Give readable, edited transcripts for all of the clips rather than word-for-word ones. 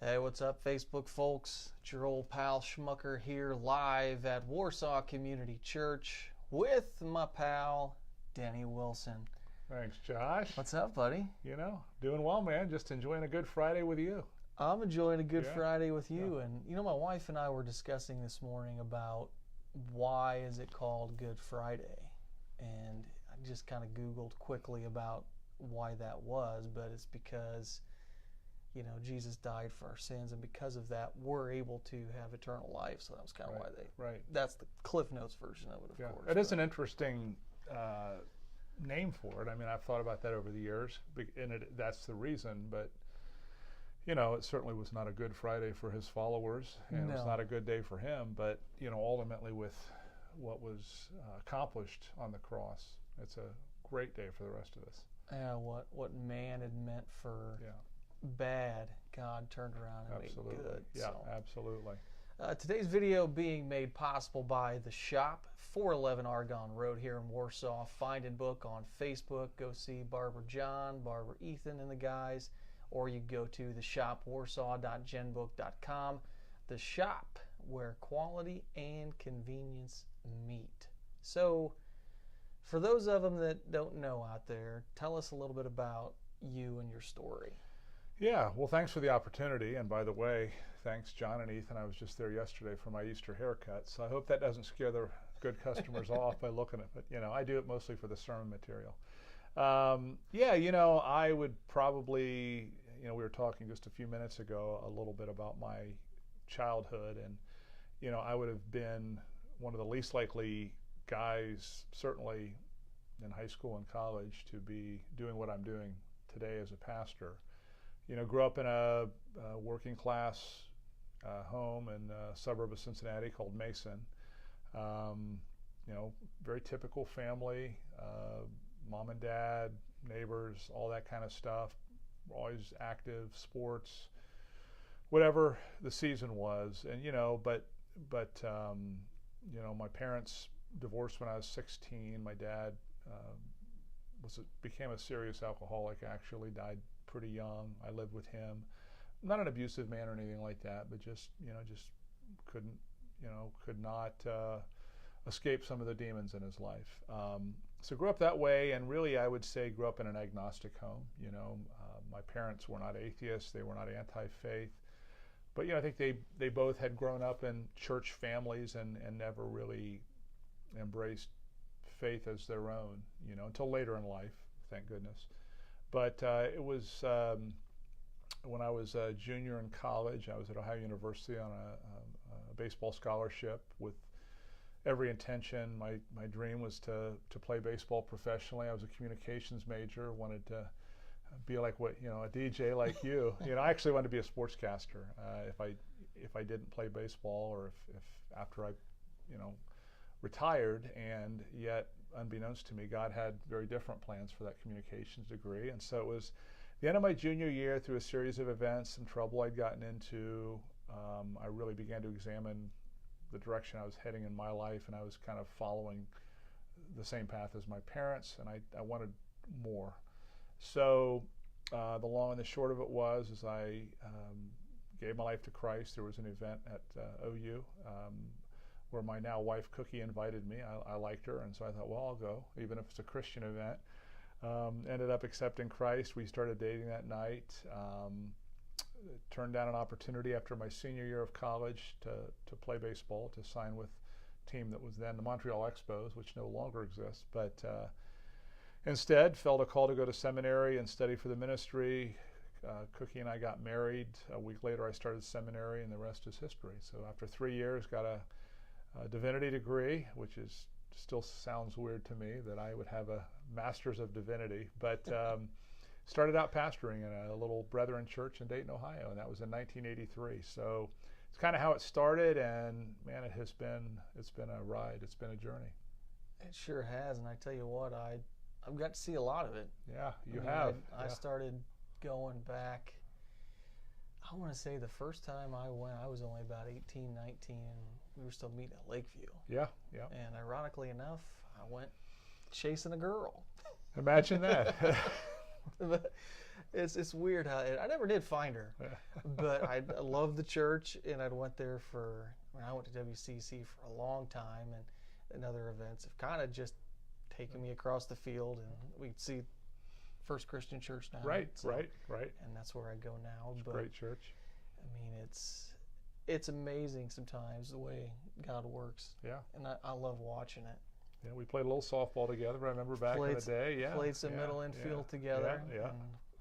Hey, what's up, Facebook folks? It's your old pal Schmucker here, live at Warsaw Community Church with my pal Denny Wilson. Thanks, Josh. What's up, buddy? Doing well, man. Just enjoying a good Friday with you. I'm enjoying a good Yeah. Friday with you. Yeah. And my wife and I were discussing this morning about why is it called Good Friday. And I just kind of Googled quickly about why that was, but it's because Jesus died for our sins, and because of that, we're able to have eternal life. So that was kind of why Right. that's the Cliff Notes version of it, of course. It is an interesting name for it. I mean, I've thought about that over the years, and that's the reason. But it certainly was not a good Friday for his followers, and it was not a good day for him. But ultimately, with what was accomplished on the cross, it's a great day for the rest of us. Yeah, what man had meant for bad, God turned around and made good. Yeah, so. Absolutely. Today's video being made possible by The Shop, 411 Argonne Road here in Warsaw. Find and book on Facebook. Go see Barber John, Barber Ethan, and the guys. Or you go to theshopwarsaw.genbook.com. The Shop, where quality and convenience meet. So, for those of them that don't know out there, tell us a little bit about you and your story. Yeah, well, thanks for the opportunity. And by the way, thanks, John and Ethan. I was just there yesterday for my Easter haircut. So I hope that doesn't scare the good customers off by looking at it. But, I do it mostly for the sermon material. I would probably, we were talking just a few minutes ago a little bit about my childhood. And, I would have been one of the least likely guys, certainly in high school and college, to be doing what I'm doing today as a pastor. Grew up in a working class home in a suburb of Cincinnati called Mason. Very typical family, mom and dad, neighbors, all that kind of stuff. Always active, sports, whatever the season was. And my parents divorced when I was 16. My dad became a serious alcoholic. Actually, died pretty young. I lived with him. Not an abusive man or anything like that, but just could not escape some of the demons in his life. So grew up that way, and really I would say grew up in an agnostic home. My parents were not atheists. They were not anti-faith. But I think they both had grown up in church families and never really embraced faith as their own, until later in life, thank goodness. But it was when I was a junior in college. I was at Ohio University on a baseball scholarship with every intention. My dream was to play baseball professionally. I was a communications major, wanted to be like a DJ like you. I actually wanted to be a sportscaster. If I didn't play baseball, or if after I retired, and yet unbeknownst to me, God had very different plans for that communications degree. And so it was the end of my junior year, through a series of events, some trouble I'd gotten into. I really began to examine the direction I was heading in my life, and I was kind of following the same path as my parents, and I wanted more. So the long and the short of it was, as I gave my life to Christ, there was an event at OU where my now wife Cookie invited me. I liked her, and so I thought, well, I'll go, even if it's a Christian event. Ended up accepting Christ. We started dating that night. Turned down an opportunity after my senior year of college to play baseball, to sign with a team that was then the Montreal Expos, which no longer exists. But instead, felt a call to go to seminary and study for the ministry. Cookie and I got married. A week later, I started seminary, and the rest is history. So after 3 years, got a divinity degree, which still sounds weird to me that I would have a master's of divinity, but started out pastoring in a little Brethren church in Dayton, Ohio, and that was in 1983. So it's kind of how it started, and man, it's been a ride. It's been a journey. It sure has, and I tell you what, I've got to see a lot of it. Yeah, you have. I started going back, I want to say the first time I went, I was only about 18, 19, and we were still meeting at Lakeview. Yeah. And ironically enough, I went chasing a girl. Imagine that. It's weird how I never did find her, but I love the church, and I went there for. I went to WCC for a long time, and other events have kind of just taken me across the field, and we see First Christian Church now. Right, so, right. And that's where I go now. It's but, a great church. I mean, it's amazing sometimes the way God works. Yeah. And I love watching it. Yeah, we played a little softball together. I remember back in the day. Yeah. Played some middle infield together. Yeah.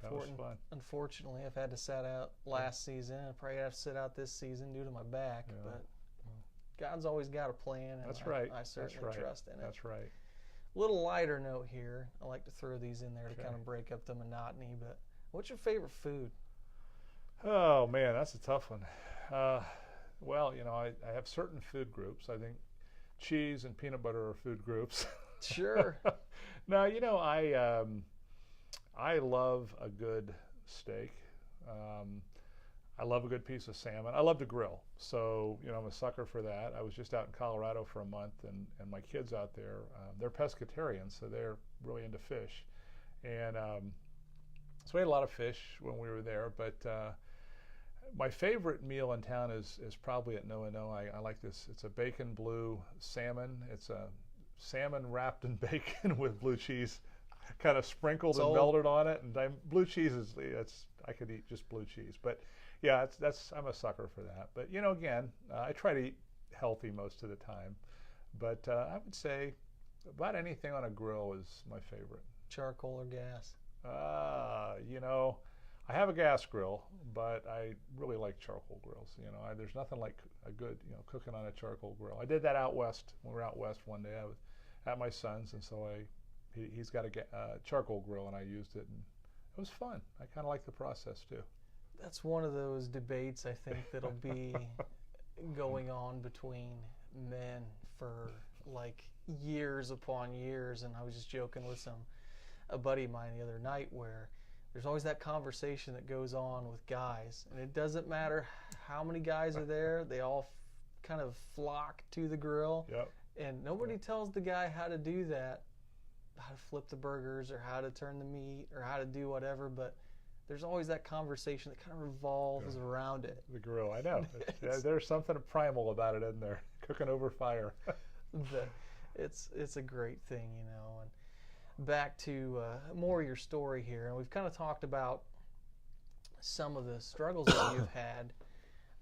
That was fun. Unfortunately, I've had to sit out last season. I probably have to sit out this season due to my back. Yeah. But God's always got a plan, and That's right. I certainly trust in it. That's right. Little lighter note here. I like to throw these in there to kind of break up the monotony. But what's your favorite food? Oh man, that's a tough one. Well, I have certain food groups. I think cheese and peanut butter are food groups. Sure. Now, I love a good steak. I love a good piece of salmon. I love to grill, so I'm a sucker for that. I was just out in Colorado for a month, and my kids out there, they're pescatarians, so they're really into fish, and so we had a lot of fish when we were there. But my favorite meal in town is probably at No. I like this. It's a bacon blue salmon. It's a salmon wrapped in bacon with blue cheese kind of sprinkled and melted on it, and blue cheese I could eat just blue cheese, but yeah, I'm a sucker for that. But again, I try to eat healthy most of the time, but I would say about anything on a grill is my favorite. Charcoal or gas? I have a gas grill, but I really like charcoal grills. There's nothing like a good cooking on a charcoal grill. I did that out west when we were out west one day. I was at my son's, and so he's got a charcoal grill, and I used it, and it was fun. I kind of like the process too. That's one of those debates I think that'll be going on between men for like years upon years. And I was just joking with a buddy of mine the other night where there's always that conversation that goes on with guys, and it doesn't matter how many guys are there, they all kind of flock to the grill. Yep. And nobody tells the guy how to do that, how to flip the burgers or how to turn the meat or how to do whatever, but there's always that conversation that kind of revolves around it. The grill, I know. There's something primal about it, isn't there? Cooking over fire. It's a great thing, And back to more of your story here, and we've kind of talked about some of the struggles that you've had,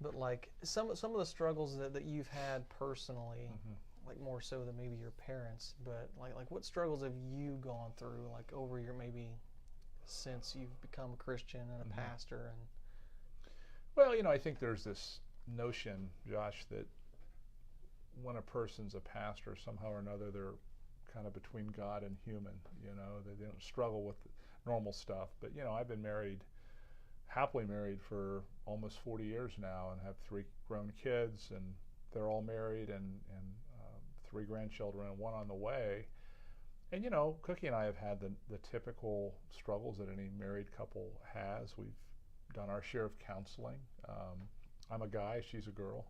but like some of the struggles that you've had personally, like more so than maybe your parents, but like what struggles have you gone through, like over your maybe since you've become a Christian and a pastor? And well, I think there's this notion, Josh, that when a person's a pastor, somehow or another they're kind of between God and human. They don't struggle with normal stuff. But I've been happily married for almost 40 years now, and have 3 grown kids, and they're all married, and 3 grandchildren and 1 on the way. And Cookie and I have had the typical struggles that any married couple has. We've done our share of counseling. I'm a guy, she's a girl.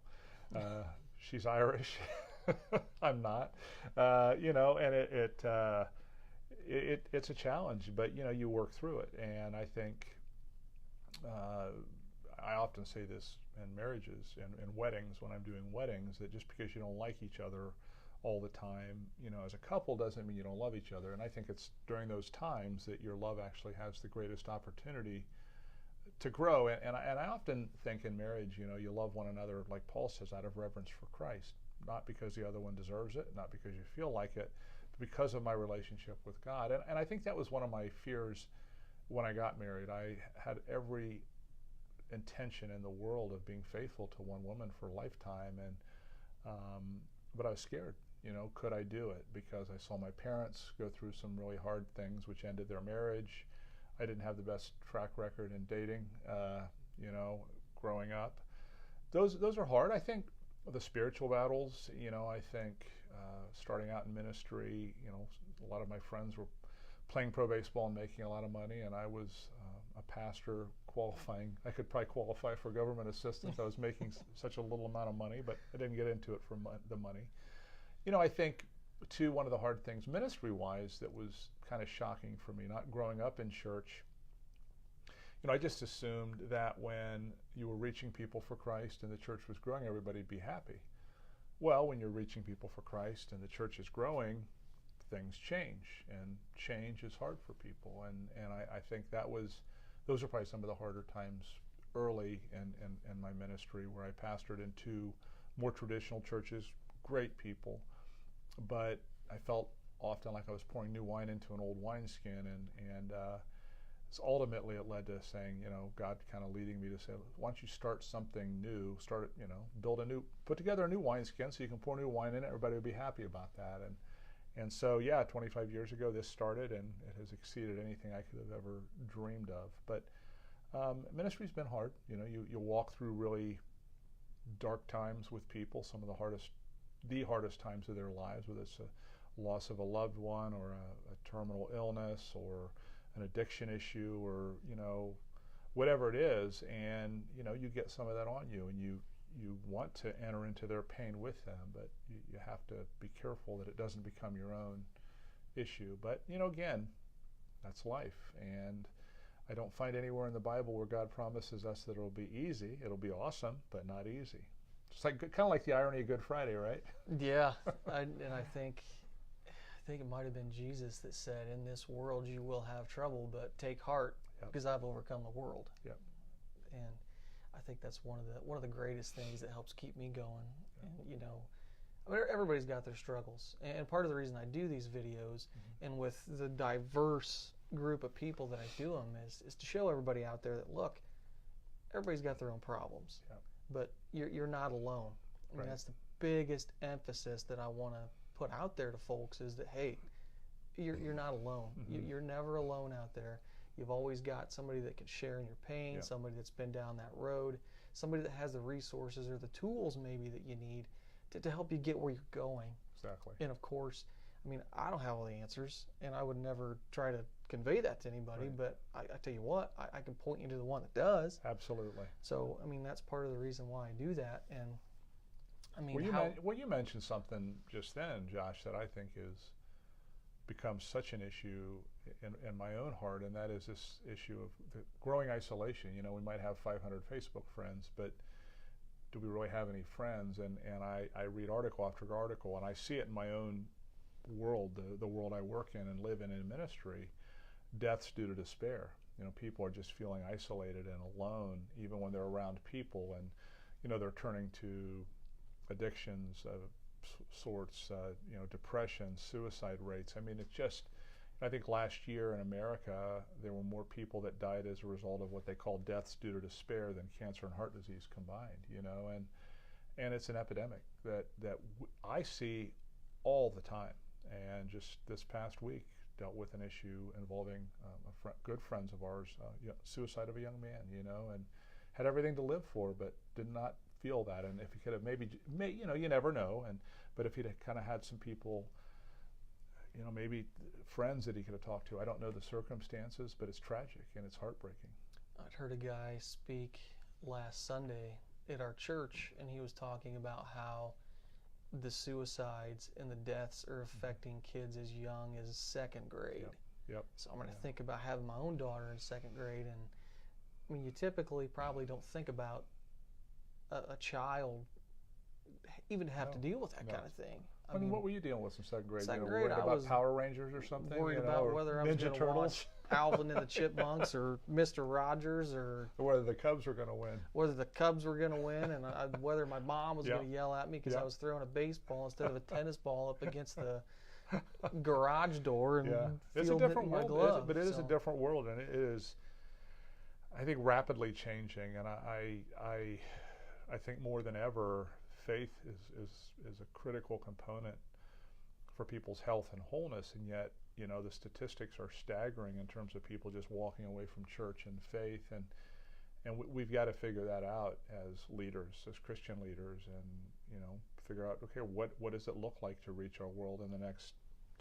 She's Irish. I'm not. And it's a challenge, but you work through it. And I think I often say this in marriages and weddings, when I'm doing weddings, that just because you don't like each other all the time, as a couple, doesn't mean you don't love each other. And I think it's during those times that your love actually has the greatest opportunity to grow. And I often think in marriage, you love one another, like Paul says, out of reverence for Christ, not because the other one deserves it, not because you feel like it, but because of my relationship with God. And I think that was one of my fears when I got married. I had every intention in the world of being faithful to one woman for a lifetime, but I was scared. Could I do it? Because I saw my parents go through some really hard things which ended their marriage. I didn't have the best track record in dating, growing up. Those are hard. I think the spiritual battles, I think starting out in ministry, a lot of my friends were playing pro baseball and making a lot of money, and I was a pastor qualifying. I could probably qualify for government assistance. I was making such a little amount of money, but I didn't get into it for the money. I think, too, one of the hard things ministry-wise that was kind of shocking for me, not growing up in church, I just assumed that when you were reaching people for Christ and the church was growing, everybody'd be happy. Well, when you're reaching people for Christ and the church is growing, things change, and change is hard for people. And I think those are probably some of the harder times early in my ministry, where I pastored in two more traditional churches, great people, but I felt often like I was pouring new wine into an old wineskin, and so ultimately it led to saying, God kind of leading me to say, why don't you start something new, put together a new wineskin so you can pour new wine in it, everybody would be happy about that. And so, 25 years ago this started, and it has exceeded anything I could have ever dreamed of. But ministry's been hard. You walk through really dark times with people, some of the hardest times of their lives, whether it's a loss of a loved one or a terminal illness or an addiction issue or, whatever it is. And, you get some of that on you, and you want to enter into their pain with them, but you have to be careful that it doesn't become your own issue. But, again, that's life. And I don't find anywhere in the Bible where God promises us that it'll be easy. It'll be awesome, but not easy. It's kind of like the irony of Good Friday, right? Yeah, I think it might have been Jesus that said, "In this world you will have trouble, but take heart, because I've overcome the world." Yep. And I think that's one of the greatest things that helps keep me going. Yeah. And everybody's got their struggles, and part of the reason I do these videos, and with the diverse group of people that I do them, is to show everybody out there that, look, everybody's got their own problems, but you're not alone. I mean, that's the biggest emphasis that I want to put out there to folks, is that, hey, you're not alone. You're never alone out there. You've always got somebody that can share in your pain, somebody that's been down that road, somebody that has the resources or the tools maybe that you need to help you get where you're going. Exactly. And of course, I mean, I don't have all the answers, and I would never try to convey that to anybody, but I tell you what, I can point you to the one that does. Absolutely. So, I mean, that's part of the reason why I do that. And I mean, you mentioned something just then, Josh, that I think is become such an issue in my own heart, and that is this issue of the growing isolation. We might have 500 Facebook friends, but do we really have any friends? And I read article after article, and I see it in my own world, the world I work in and live in ministry, deaths due to despair. People are just feeling isolated and alone, even when they're around people, and they're turning to addictions of sorts, depression, suicide rates. I mean, I think last year in America, there were more people that died as a result of what they call deaths due to despair than cancer and heart disease combined, and it's an epidemic that I see all the time. And just this past week, dealt with an issue involving good friends of ours, suicide of a young man, and had everything to live for, but did not feel that. And if he could have you never know, but if he'd kind of had some people, maybe friends that he could have talked to, I don't know the circumstances, but it's tragic and it's heartbreaking. I'd heard a guy speak last Sunday at our church, and he was talking about how the suicides and the deaths are affecting kids as young as second grade. Yep. So I'm going to think about having my own daughter in second grade, and I mean, you typically probably don't think about a child even have to deal with that kind of thing. I mean, what were you dealing with in second grade? Second grade, worried about Power Rangers or something? Worried about whether I was going to watch Alvin and the Chipmunks or Mr. Rogers, or whether the Cubs were going to win. Whether the Cubs were going to win, and whether my mom was going to yell at me because I was throwing a baseball instead of a tennis ball up against the garage door and it's a different world, but it is a different world, and it is, I think, rapidly changing. And I think more than ever, faith is a critical component for people's health and wholeness, and yet, the statistics are staggering in terms of people just walking away from church and faith, and we've got to figure that out as leaders, as Christian leaders, and figure out, okay, what does it look like to reach our world in the next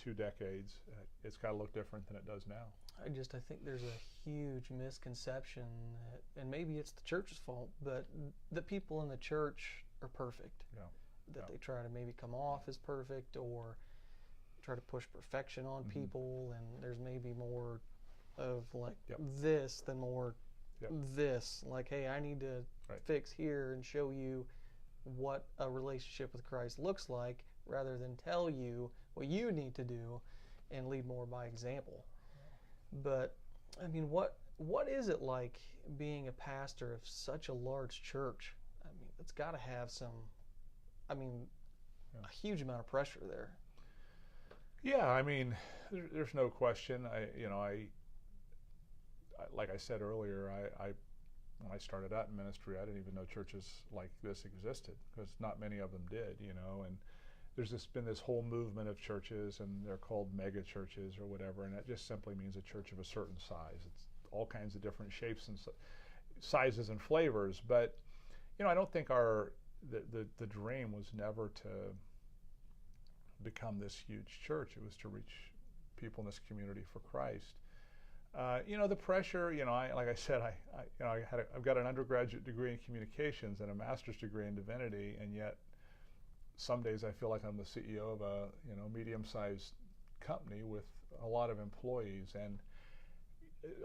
2 decades? It's got to look different than it does now. I think there's a huge misconception that, and maybe it's the church's fault, but the people in the church are perfect. They try to maybe come off as perfect, or try to push perfection on people, and there's maybe more of this than more Yep. this, like, hey, I need to Right. fix here and show you what a relationship with Christ looks like, rather than tell you what you need to do and lead more by example. But I mean, what is it like being a pastor of such a large church? I mean, it's got to have a huge amount of pressure there. Yeah, I mean, there's no question. Like I said earlier, when I started out in ministry, I didn't even know churches like this existed, because not many of them did, and there's been this whole movement of churches, and they're called mega churches or whatever, and that just simply means a church of a certain size. It's all kinds of different shapes and sizes and flavors, but I don't think the dream was never to become this huge church. It was to reach people in this community for Christ. The pressure, like I said, I've got an undergraduate degree in communications and a master's degree in divinity, and yet some days I feel like I'm the CEO of a medium-sized company with a lot of employees, and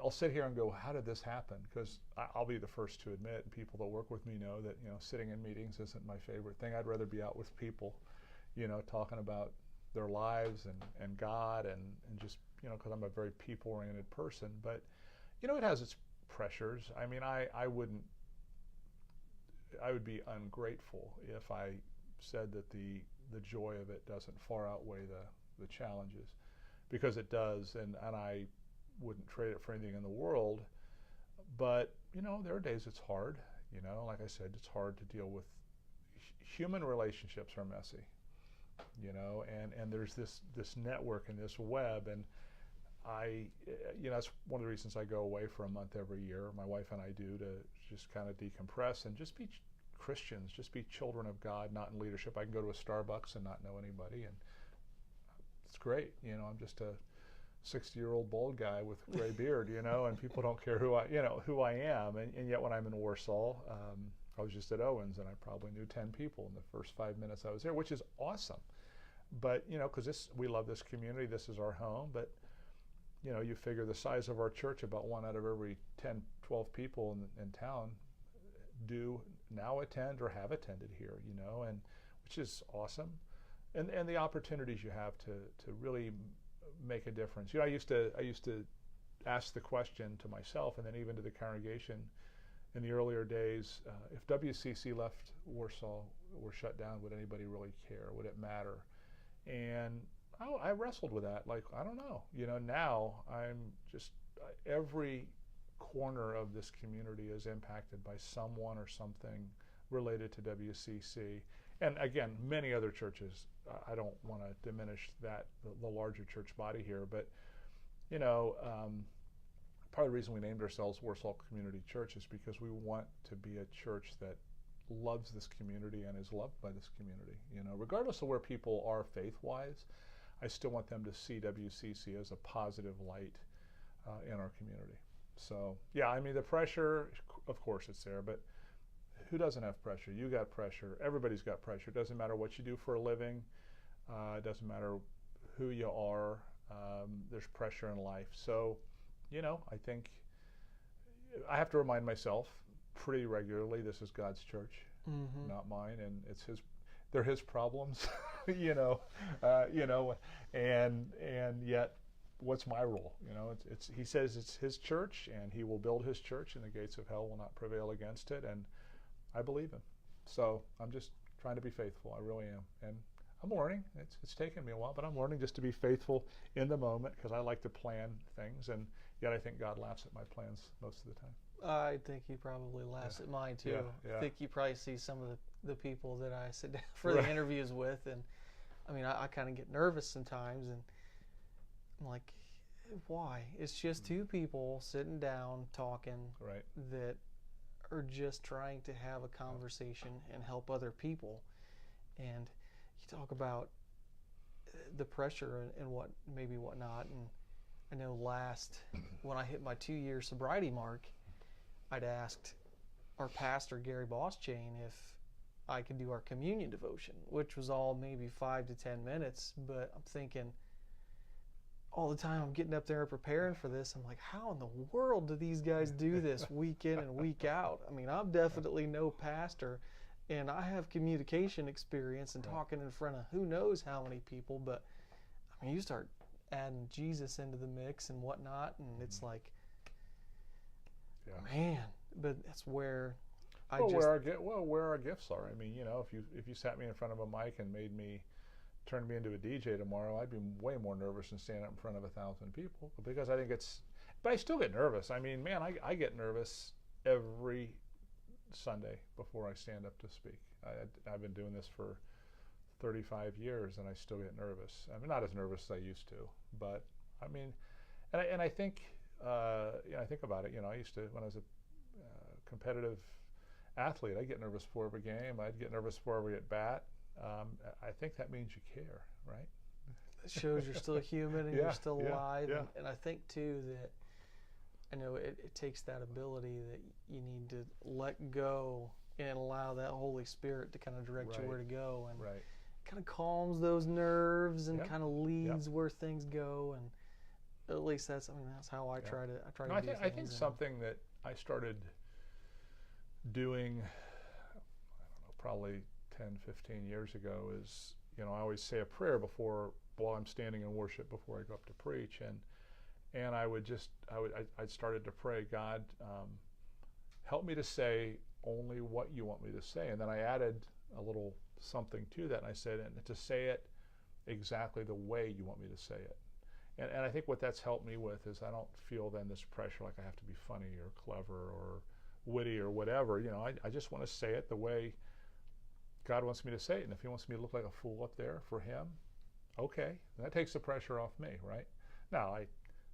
I'll sit here and go, how did this happen? Because I'll be the first to admit, and people that work with me know that sitting in meetings isn't my favorite thing. I'd rather be out with people, talking about their lives and God and just because I'm a very people-oriented person. But it has its pressures. I mean, I would be ungrateful if I said that the joy of it doesn't far outweigh the challenges, because it does, and I wouldn't trade it for anything in the world. But there are days it's hard. Like I said, it's hard to deal with. Human relationships are messy, and there's this network and this web, and that's one of the reasons I go away for a month every year. My wife and I do, to just kind of decompress and just be Christians, just be children of God, not in leadership. I can go to a Starbucks and not know anybody, and it's great. I'm just a 60-year-old bald guy with gray beard, and people don't care who I am. And yet when I'm in Warsaw, I was just at Owens, and I probably knew 10 people in the first 5 minutes I was there, which is awesome. But because we love this community, this is our home. But you figure the size of our church, about 1 out of every 10, 12 people in town do now attend or have attended here, and which is awesome. And the opportunities you have to really make a difference. I used to ask the question to myself, and then even to the congregation in the earlier days, if WCC left Warsaw or shut down, would anybody really care? Would it matter? And I wrestled with that. Like, I don't know. Now I'm just, every corner of this community is impacted by someone or something related to WCC. And again, many other churches. I don't want to diminish that, the larger church body here, but part of the reason we named ourselves Warsaw Community Church is because we want to be a church that loves this community and is loved by this community. Regardless of where people are faith-wise, I still want them to see WCC as a positive light in our community. So yeah, I mean, the pressure, of course it's there, but who doesn't have pressure? You got pressure. Everybody's got pressure. It doesn't matter what you do for a living. It doesn't matter who you are. There's pressure in life. So, I think I have to remind myself pretty regularly, this is God's church, not mine, and they're His problems, and yet, what's my role? He says it's His church, and He will build His church, and the gates of hell will not prevail against it, and I believe Him. So I'm just trying to be faithful. I really am, and I'm learning. It's taken me a while, but I'm learning just to be faithful in the moment, because I like to plan things, and yet I think God laughs at my plans most of the time. I think He probably laughs at mine too. Yeah. I think you probably see some of the people that I sit down for the interviews with, and I mean, I kind of get nervous sometimes, and I'm like, why? It's just two people sitting down talking that are just trying to have a conversation and help other people. And you talk about the pressure and whatnot. And I know when I hit my 2-year sobriety mark, I'd asked our pastor, Gary Boschane, if I could do our communion devotion, which was all maybe 5 to 10 minutes. But I'm thinking, all the time I'm getting up there and preparing for this. I'm like, how in the world do these guys do this week in and week out? I mean, I'm definitely no pastor, and I have communication experience and talking in front of who knows how many people, but I mean, you start adding Jesus into the mix and whatnot, and it's like, man, but that's where where our gifts are. I mean, you know, if you sat me in front of a mic and turned me into a DJ tomorrow, I'd be way more nervous than standing up in front of 1,000 people, because I think but I still get nervous. I mean, man, I get nervous every Sunday before I stand up to speak. I've been doing this for 35 years, and I still get nervous. I'm not as nervous as I used to, but I mean, and I think, I think about it. You know, I used to, when I was a competitive athlete, I'd get nervous before every game. I'd get nervous before every at bat. I think that means you care, right? It shows you're still human and you're still alive. Yeah. And I think too that, I know it takes that ability that you need to let go and allow that Holy Spirit to kind of direct you where to go, and kind of calms those nerves and kind of leads where things go. And at least that's how I try to do things. I think something that I started doing, I don't know, probably 10, 15 years ago is, you know, I always say a prayer while I'm standing in worship before I go up to preach, and I started to pray, God, help me to say only what you want me to say. And then I added a little something to that, and I said, and to say it exactly the way you want me to say it. And I think what that's helped me with is I don't feel then this pressure like I have to be funny or clever or witty or whatever. You know, I just want to say it the way God wants me to say it. And if he wants me to look like a fool up there for him, okay, that takes the pressure off me, right? Now, I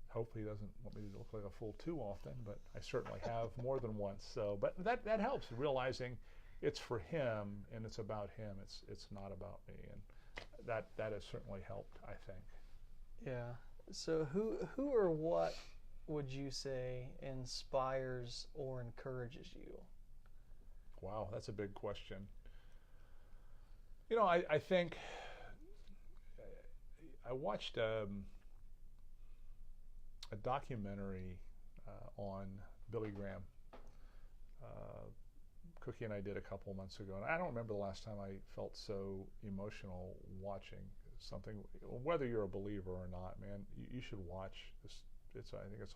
hope he doesn't want me to look like a fool too often, but I certainly have more than once. So, but that helps, realizing it's for him and it's about him. It's not about me, and that has certainly helped, I think. Yeah. So who or what would you say inspires or encourages you? Wow, that's a big question. You know, I think I watched a documentary on Billy Graham. Cookie and I did a couple of months ago, and I don't remember the last time I felt so emotional watching something. Whether you're a believer or not, man, you should watch this. I think it's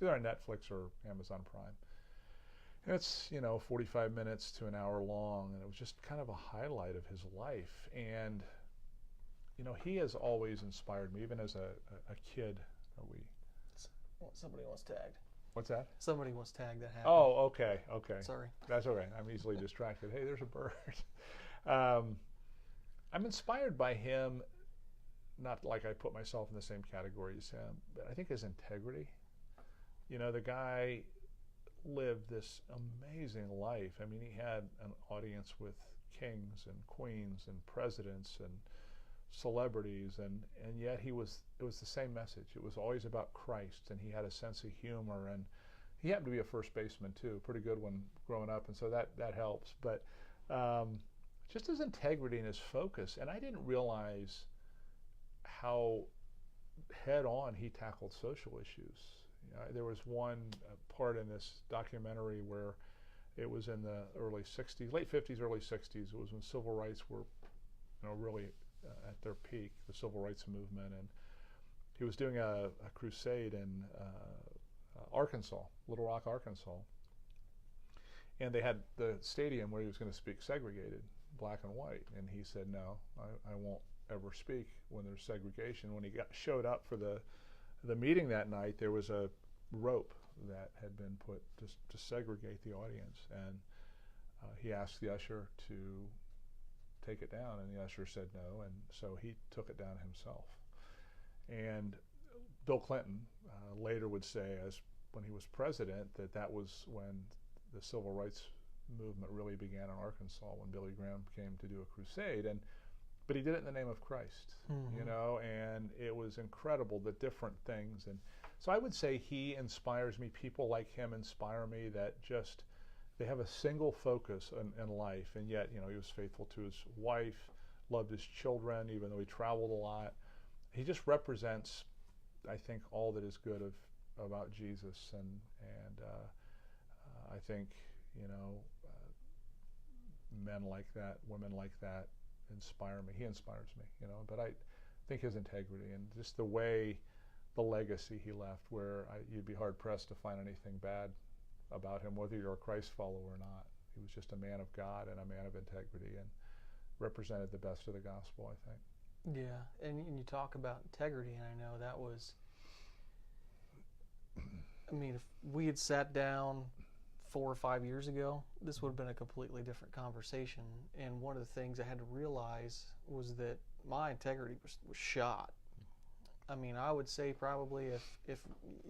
either on Netflix or Amazon Prime. And it's, 45 minutes to an hour long, and it was just kind of a highlight of his life. And he has always inspired me, even as a kid. Somebody wants tagged. What's that? Somebody wants tagged that happened. Oh, okay. Sorry. That's okay. I'm easily distracted. Hey, there's a bird. I'm inspired by him, not like I put myself in the same category as him, but I think his integrity. The guy lived this amazing life. I mean, he had an audience with kings and queens and presidents and celebrities, and yet it was the same message. It was always about Christ, and he had a sense of humor, and he happened to be a first baseman too, pretty good one growing up, and so that helps. But just his integrity and his focus, and I didn't realize how head on he tackled social issues. There was one part in this documentary where it was in the early 60s, late 50s, early 60s. It was when civil rights were, really at their peak, the civil rights movement, and he was doing a crusade in Arkansas, Little Rock, Arkansas, and they had the stadium where he was going to speak segregated, black and white, and he said, no, I won't ever speak when there's segregation. When he showed up for the meeting that night, there was a rope that had been put to segregate the audience, and he asked the usher to take it down, and the usher said no, and so he took it down himself. And Bill Clinton later would say, as when he was president, that was when the civil rights movement really began in Arkansas, when Billy Graham came to do a crusade, but he did it in the name of Christ, and it was incredible, the different things. And so I would say he inspires me. People like him inspire me, that just they have a single focus in life, and yet he was faithful to his wife, loved his children, even though he traveled a lot. He just represents I think all that is good about Jesus, and I think, you know, men like that, women like that inspire me. He inspires me, you know. But I think his integrity and just the way, the legacy he left, where you'd be hard pressed to find anything bad about him, whether you're a Christ follower or not. He was just a man of God and a man of integrity, and represented the best of the gospel, I think. Yeah, and you talk about integrity, and I know that was, I mean, if we had sat down 4 or 5 years ago, this would have been a completely different conversation. And one of the things I had to realize was that my integrity was shot. I mean, I would say probably if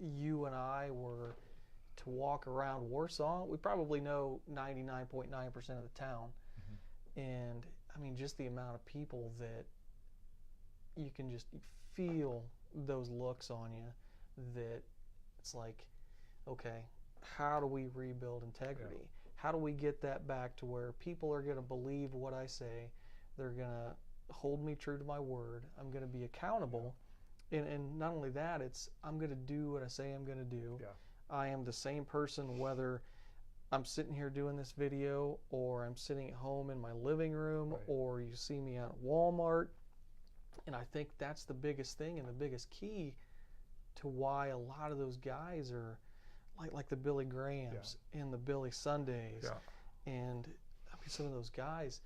you and I were to walk around Warsaw, we probably know 99.9% of the town. Mm-hmm. And I mean, just the amount of people that you can just feel those looks on you, that it's like, okay, how do we rebuild integrity? Yeah. How do we get that back to where people are going to believe what I say? They're going to hold me true to my word. I'm going to be accountable. Yeah. And not only that, it's I'm going to do what I say I'm going to do. Yeah. I am the same person whether I'm sitting here doing this video or I'm sitting at home in my living room, right, or you see me out at Walmart. And I think that's the biggest thing and the biggest key to why a lot of those guys are like the Billy Grahams, yeah, and the Billy Sundays, yeah, and I mean, some of those guys,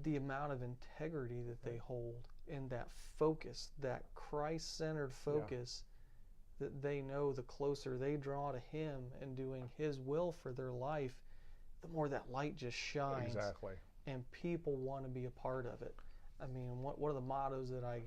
the amount of integrity that they hold and that focus, that Christ-centered focus, yeah, that they know the closer they draw to Him and doing His will for their life, the more that light just shines. Exactly. And people want to be a part of it. I mean, one of the mottos that I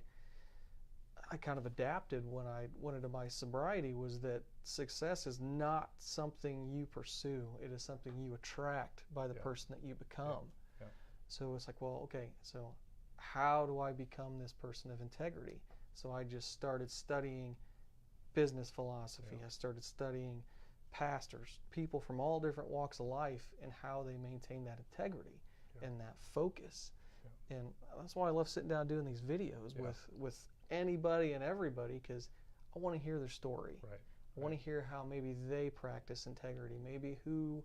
kind of adapted when I went into my sobriety was that success is not something you pursue. It is something you attract by the, yeah, person that you become. Yeah. Yeah. So it's like, well, okay, so how do I become this person of integrity? So I just started studying business philosophy. Yeah. I started studying pastors, people from all different walks of life, and how they maintain that integrity, yeah, and that focus. Yeah. And that's why I love sitting down doing these videos, yeah, with anybody and everybody, because I want to hear their story. Right. I want to hear how maybe they practice integrity, maybe who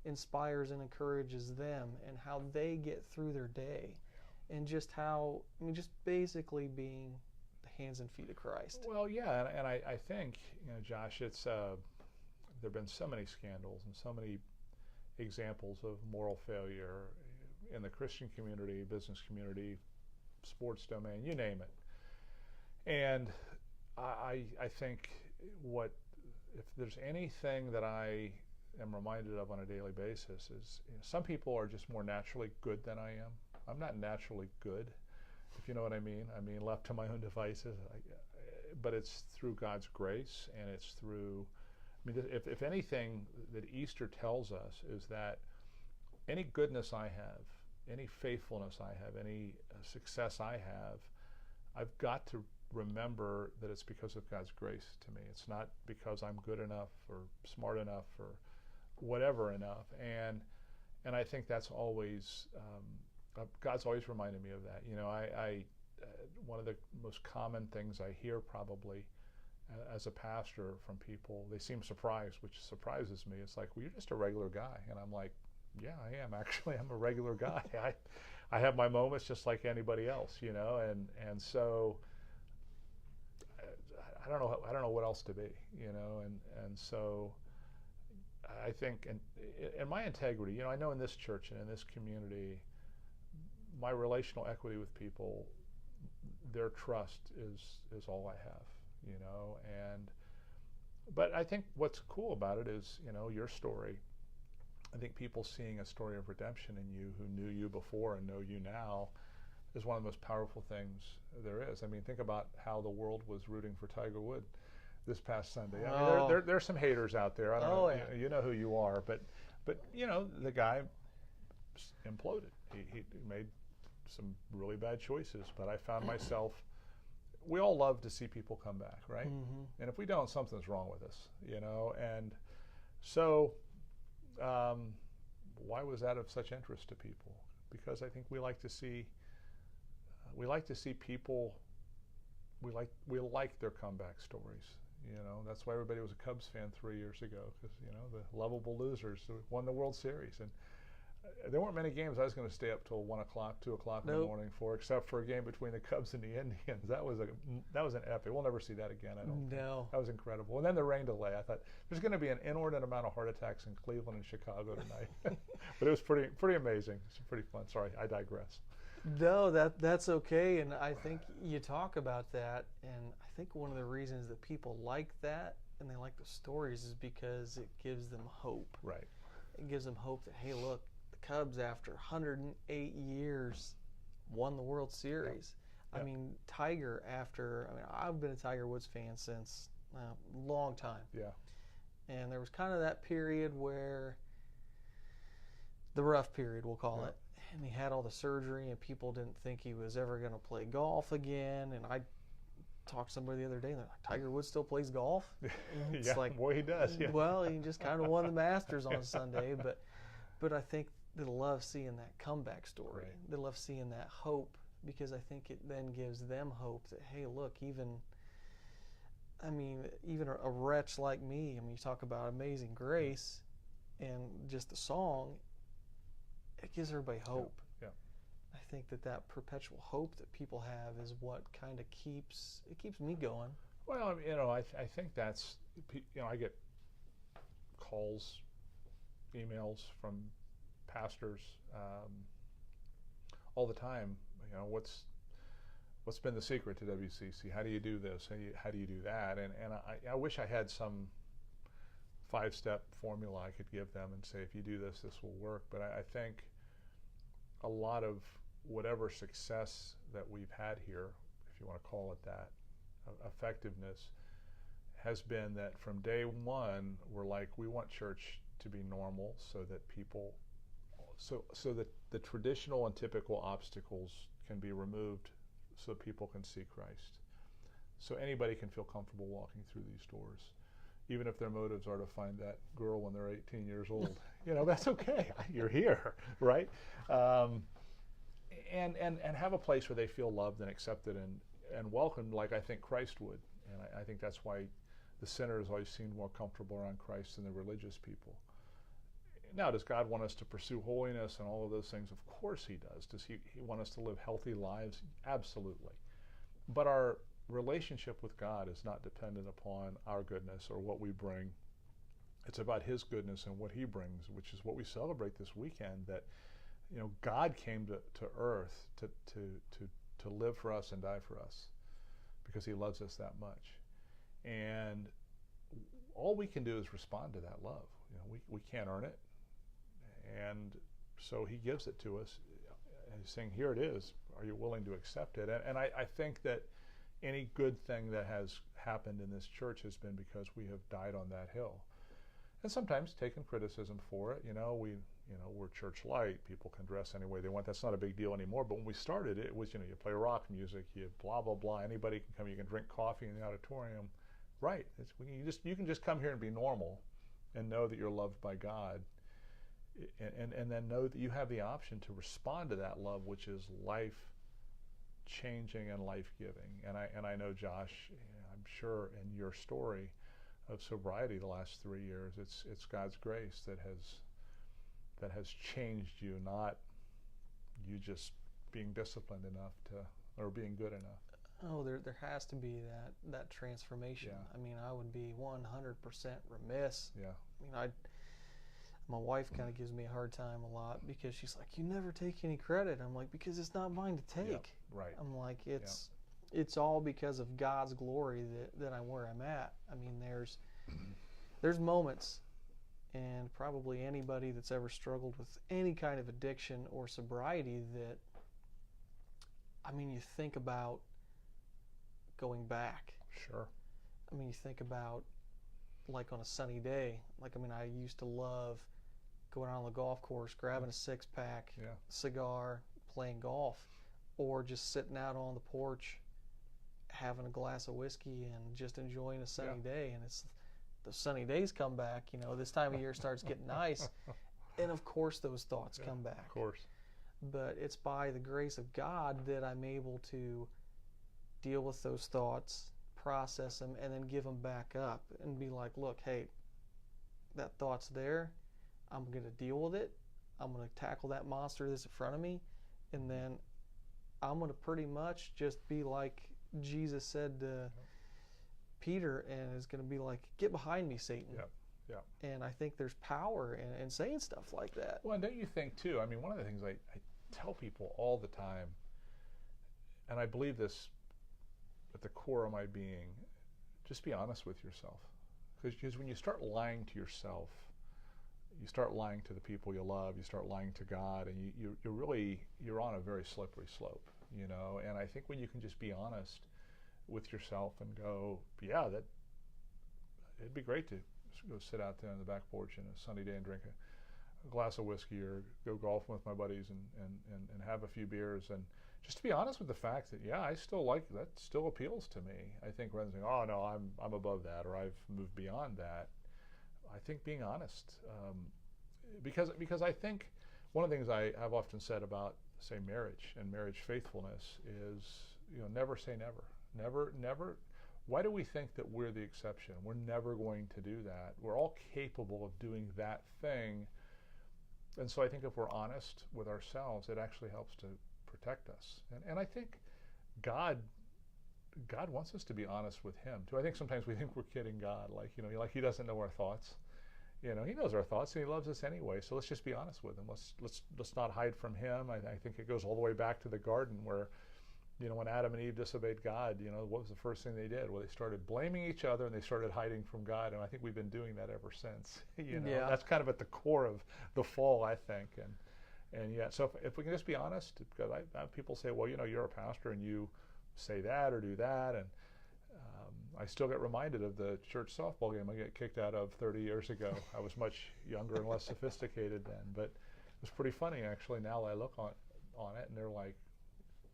inspires and encourages them, and how they get through their day, yeah, and just how, I mean, just basically being the hands and feet of Christ. Well, yeah, and I think, you know, Josh, it's there have been so many scandals and so many examples of moral failure in the Christian community, business community, sports domain, you name it. And I think if there's anything that I am reminded of on a daily basis is, you know, some people are just more naturally good than I am. I'm not naturally good, if you know what I mean. I mean, left to my own devices, but it's through God's grace, and it's through, I mean, if anything that Easter tells us is that any goodness I have, any faithfulness I have, any success I have, I've got to remember that it's because of God's grace to me. It's not because I'm good enough or smart enough or whatever enough. And I think that's always, God's always reminded me of that. You know, I one of the most common things I hear probably as a pastor from people, they seem surprised, which surprises me. It's like, well, you're just a regular guy. And I'm like, yeah, I am. Actually, I'm a regular guy. I have my moments just like anybody else, you know, and so I don't know what else to be, you know, and so I think, and my integrity, you know, I know in this church and in this community, my relational equity with people, their trust is all I have, you know, but I think what's cool about it is, you know, your story. I think people seeing a story of redemption in you who knew you before and know you now is one of the most powerful things there is. I mean, think about how the world was rooting for Tiger Woods this past Sunday. I mean, there's some haters out there. I don't know. Yeah. You know who you are, but you know, the guy imploded. He made some really bad choices. But I found myself. We all love to see people come back, right? Mm-hmm. And if we don't, something's wrong with us, you know. And so, why was that of such interest to people? Because I think we like to see people we like their comeback stories. That's why everybody was a Cubs fan 3 years ago, because the lovable losers won the World Series, and there weren't many games I was going to stay up till 1 o'clock, 2 o'clock in the morning for, except for a game between the Cubs and the Indians. That was an epic. We'll never see that again, I don't think. That was incredible. And then the rain delay. I thought there's going to be an inordinate amount of heart attacks in Cleveland and Chicago tonight. But it was pretty amazing. It's pretty fun. Sorry, I digress. No, that's okay, and I think you talk about that, and I think one of the reasons that people like that and they like the stories is because it gives them hope. Right. It gives them hope that, hey, look, the Cubs, after 108 years, won the World Series. Yep. I mean, Tiger, I've been a Tiger Woods fan since a long time. Yeah. And there was kind of that period where, the rough period, we'll call it. And he had all the surgery, and people didn't think he was ever going to play golf again. And I talked to somebody the other day, and they're like, Tiger Woods still plays golf? It's boy, he does. Yeah. Well, he just kind of won the Masters on Sunday. But I think they love seeing that comeback story. Right. They love seeing that hope, because I think it then gives them hope that, hey, look, even a wretch like me, you talk about Amazing Grace and just the song, it gives everybody hope. Yeah. I think that perpetual hope that people have is what kind of keeps me going. Well, I think that's, I get calls, emails from pastors all the time. What's been the secret to WCC? How do you do this? How do you do that? And I wish I had some 5-step formula I could give them and say, if you do this, this will work. But I think a lot of whatever success that we've had here, if you want to call it that, effectiveness, has been that from day one, we're like, we want church to be normal, so that people, so that the traditional and typical obstacles can be removed, so people can see Christ. So anybody can feel comfortable walking through these doors, even if their motives are to find that girl when they're 18 years old. That's okay. You're here, right? And have a place where they feel loved and accepted and welcomed, like I think Christ would. And I think that's why the sinners always seem more comfortable around Christ than the religious people. Now, does God want us to pursue holiness and all of those things? Of course he does. Does he want us to live healthy lives? Absolutely. But our relationship with God is not dependent upon our goodness or what we bring. It's about his goodness and what he brings, which is what we celebrate this weekend, that God came to earth to live for us and die for us because he loves us that much. And all we can do is respond to that love. We can't earn it. And so he gives it to us. And he's saying, here it is. Are you willing to accept it? And I think that any good thing that has happened in this church has been because we have died on that hill. And sometimes taken criticism for it. We're church light. People can dress any way they want. That's not a big deal anymore. But when we started, it was, you play rock music, you blah, blah, blah. Anybody can come. You can drink coffee in the auditorium. Right. You can just come here and be normal and know that you're loved by God. And then know that you have the option to respond to that love, which is life-changing and life-giving. And I know, Josh, I'm sure in your story of sobriety the last 3 years, it's God's grace that has changed you, not you just being disciplined enough or being good enough. Oh, there has to be that transformation. Yeah. I would be 100% remiss. Yeah. My wife kind of gives me a hard time a lot because she's like, you never take any credit. I'm like, because it's not mine to take. Yeah, right. I'm like, it's all because of God's glory that I'm where I'm at. There's moments, and probably anybody that's ever struggled with any kind of addiction or sobriety that, you think about going back. Sure. You think about, like, on a sunny day, I used to love going out on the golf course, grabbing a 6-pack, cigar, playing golf, or just sitting out on the porch, having a glass of whiskey and just enjoying a sunny day. And it's the sunny days come back, this time of year starts getting nice, and of course those thoughts come back. Of course. But it's by the grace of God that I'm able to deal with those thoughts, process them, and then give them back up and be like, look, hey, that thought's there. I'm going to deal with it. I'm going to tackle that monster that's in front of me. And then I'm going to pretty much just be like Jesus said to Peter, and it's going to be like, get behind me, Satan. Yep. Yeah. And I think there's power in saying stuff like that. Well, and don't you think, too, I mean, one of the things I tell people all the time, and I believe this at the core of my being, just be honest with yourself. Because when you start lying to yourself, you start lying to the people you love, you start lying to God, and you're on a very slippery slope, you know. And I think when you can just be honest with yourself and go, yeah, that it'd be great to go sit out there on the back porch on a sunny day and drink a glass of whiskey, or go golfing with my buddies and have a few beers, and just to be honest with the fact that, yeah, I still like that, still appeals to me. I think rather than saying, oh no, I'm above that, or I've moved beyond that, I think being honest, because I think one of the things I have often said about, say, marriage and marriage faithfulness is, you know, never say never. Never. Why do we think that we're the exception? We're never going to do that. We're all capable of doing that thing. And so I think if we're honest with ourselves, it actually helps to protect us. And I think God wants us to be honest with Him too. I think sometimes we think we're kidding God, like, you know, like He doesn't know our thoughts. You know, He knows our thoughts and He loves us anyway. So let's just be honest with Him. Let's not hide from Him. I think it goes all the way back to the garden where, you know, when Adam and Eve disobeyed God, you know, what was the first thing they did? Well, they started blaming each other and they started hiding from God. And I think we've been doing that ever since. You know, Yeah. That's kind of at the core of the fall, I think. And yeah, so if we can just be honest, because I have people say, well, you know, you're a pastor and you say that or do that, and I still get reminded of the church softball game I get kicked out of 30 years ago. I was much younger and less sophisticated then, but it was pretty funny actually. Now I look on it and they're like,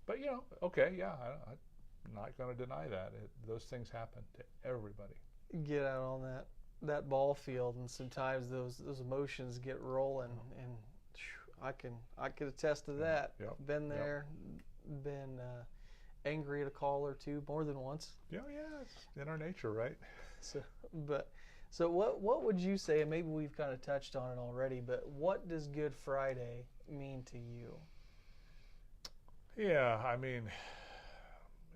but you know, okay, yeah, I'm not going to deny that. Those things happen to everybody. Get out on that ball field, and sometimes those emotions get rolling, and I can attest to that. Yep. Been there, been angry at a call or two more than once. Yeah, it's in our nature, right? So what would you say, and maybe we've kind of touched on it already, but what does Good Friday mean to you? Yeah, I mean,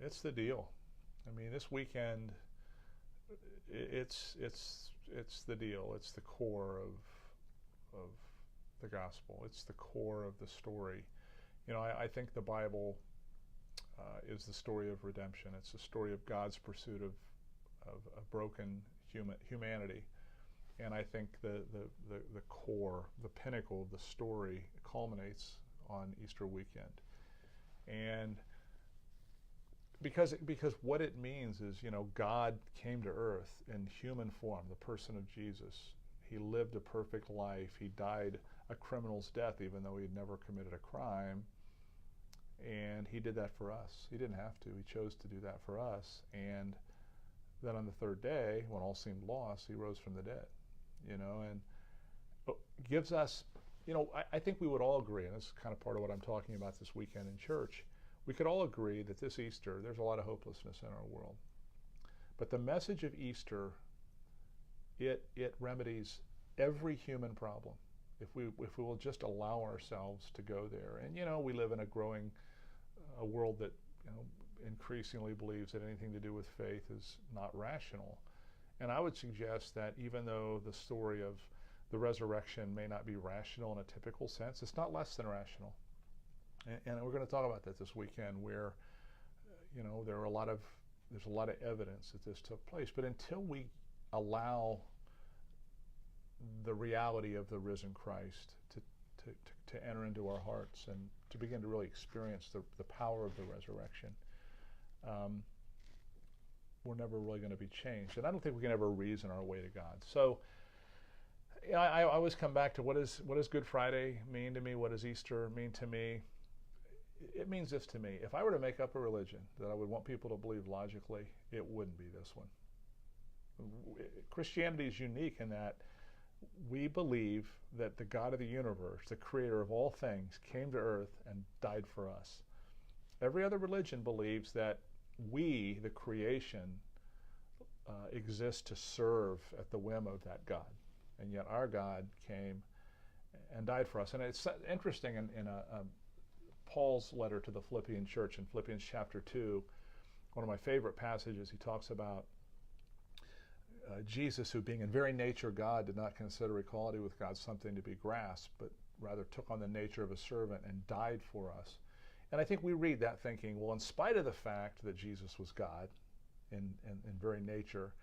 it's the deal. I mean, this weekend, it's the deal. It's the core of the gospel. It's the core of the story. You know, I think the Bible is the story of redemption. It's the story of God's pursuit of a broken humanity. And I think the core, the pinnacle of the story culminates on Easter weekend. And because what it means is, you know, God came to earth in human form, the person of Jesus. He lived a perfect life. He died a criminal's death, even though he had never committed a crime. And He did that for us. He didn't have to. He chose to do that for us. And then on the third day, when all seemed lost, He rose from the dead, you know, and gives us, you know, I think we would all agree, and this is kind of part of what I'm talking about this weekend in church, we could all agree that this Easter, there's a lot of hopelessness in our world. But the message of Easter, it remedies every human problem if we will just allow ourselves to go there. And, you know, we live in a growing a world that, you know, increasingly believes that anything to do with faith is not rational. And I would suggest that even though the story of the resurrection may not be rational in a typical sense, it's not less than rational. And we're going to talk about that this weekend, where, you know, there's a lot of evidence that this took place. But until we allow the reality of the risen Christ to enter into our hearts and to begin to really experience the power of the resurrection, we're never really going to be changed. And I don't think we can ever reason our way to God. So I always come back to what does Good Friday mean to me? What does Easter mean to me? It means this to me. If I were to make up a religion that I would want people to believe logically, it wouldn't be this one. Christianity is unique in that we believe that the God of the universe, the creator of all things, came to earth and died for us. Every other religion believes that we, the creation, exist to serve at the whim of that God. And yet our God came and died for us. And it's interesting in Paul's letter to the Philippian church in Philippians chapter 2, one of my favorite passages, he talks about Jesus, who being in very nature God, did not consider equality with God something to be grasped, but rather took on the nature of a servant and died for us. And I think we read that thinking, well, in spite of the fact that Jesus was God in very nature,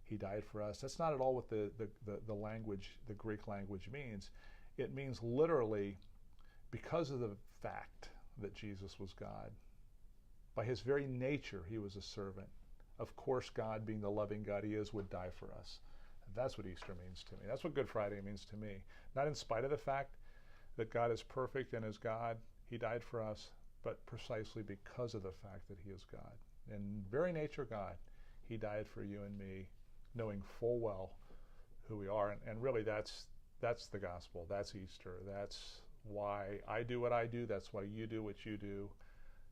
he died for us. That's not at all what the language, the Greek language means. It means literally, because of the fact that Jesus was God, by his very nature he was a servant. Of course, God, being the loving God he is, would die for us. That's what Easter means to me. That's what Good Friday means to me. Not in spite of the fact that God is perfect and is God, he died for us, but precisely because of the fact that he is God. In very nature God, he died for you and me, knowing full well who we are. And really that's the gospel. That's Easter. That's why I do what I do. That's why you do what you do.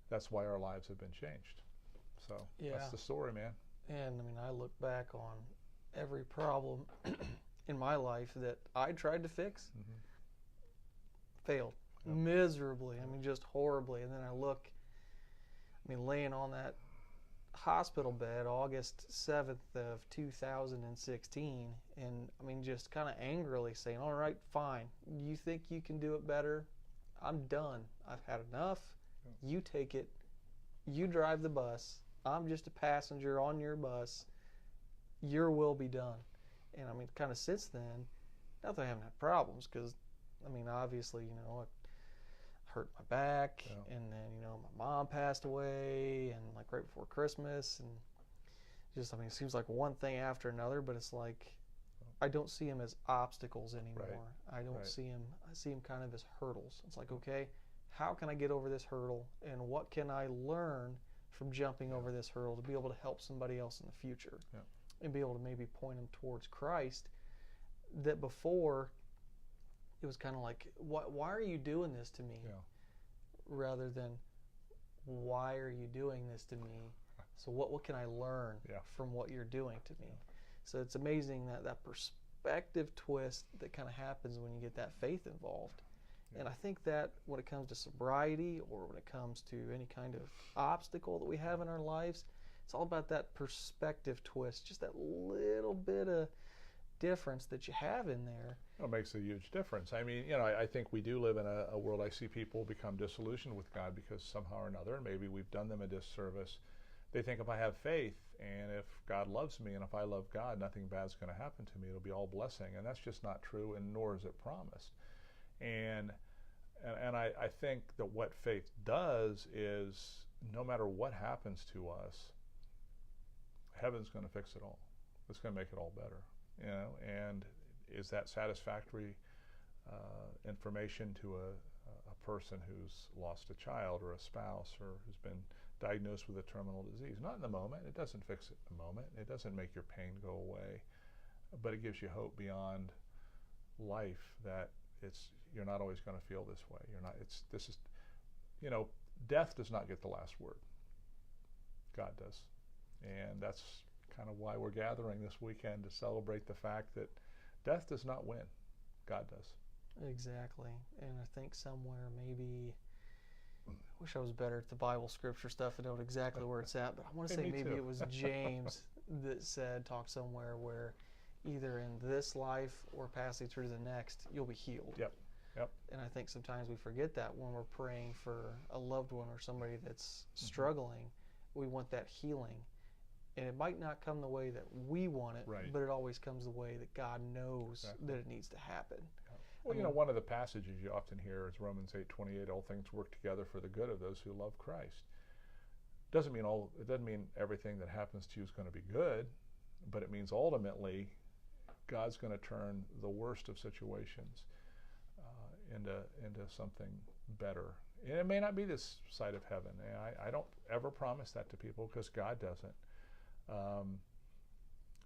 That's why our lives have been changed. So that's the story, man. And I mean, I look back on every problem in my life that I tried to fix, failed miserably. I mean, just horribly. And then I look, I mean, laying on that hospital bed August 7th of 2016, and I mean, just kind of angrily saying, all right, fine, you think you can do it better? I'm done. I've had enough. You take it. You drive the bus. I'm just a passenger on your bus. Your will be done. And I mean, kind of since then, not that I haven't had problems, because I mean, obviously, you know, I hurt my back, and then, you know, my mom passed away, and like right before Christmas, and just, I mean, it seems like one thing after another, but it's like I don't see them as obstacles anymore. I don't see them. I see them kind of as hurdles. It's like, okay, how can I get over this hurdle, and what can I learn from jumping over this hurdle to be able to help somebody else in the future, and be able to maybe point them towards Christ, that before it was kind of like, why are you doing this to me, rather than why are you doing this to me, so what can I learn from what you're doing to me. So it's amazing that perspective twist that kind of happens when you get that faith involved. And I think that when it comes to sobriety, or when it comes to any kind of obstacle that we have in our lives, it's all about that perspective twist, just that little bit of difference that you have in there. It makes a huge difference. I mean, you know, I think we do live in a world, I see people become disillusioned with God because somehow or another, maybe we've done them a disservice. They think if I have faith, and if God loves me, and if I love God, nothing bad's going to happen to me. It'll be all blessing. And that's just not true, and nor is it promised. And I think that what faith does is, no matter what happens to us, heaven's going to fix it all. It's going to make it all better, you know. And is that satisfactory information to a person who's lost a child or a spouse, or who's been diagnosed with a terminal disease? Not in the moment. It doesn't fix it in the moment. It doesn't make your pain go away, but it gives you hope beyond life, that you're not always going to feel this way. This is, you know, death does not get the last word. God does. And that's kind of why we're gathering this weekend, to celebrate the fact that death does not win. God does. Exactly. And I think somewhere, maybe, I wish I was better at the Bible scripture stuff and know exactly where it's at, but I want to say maybe it was James that talked somewhere where either in this life or passing through the next, you'll be healed. Yep. And I think sometimes we forget that when we're praying for a loved one or somebody that's struggling. We want that healing. And it might not come the way that we want it, but it always comes the way that God knows that it needs to happen. Well, you know, one of the passages you often hear is Romans 8:28, all things work together for the good of those who love Christ. It doesn't mean everything that happens to you is going to be good, but it means ultimately God's going to turn the worst of situations into something better. And it may not be this side of heaven. And I don't ever promise that to people, because God doesn't.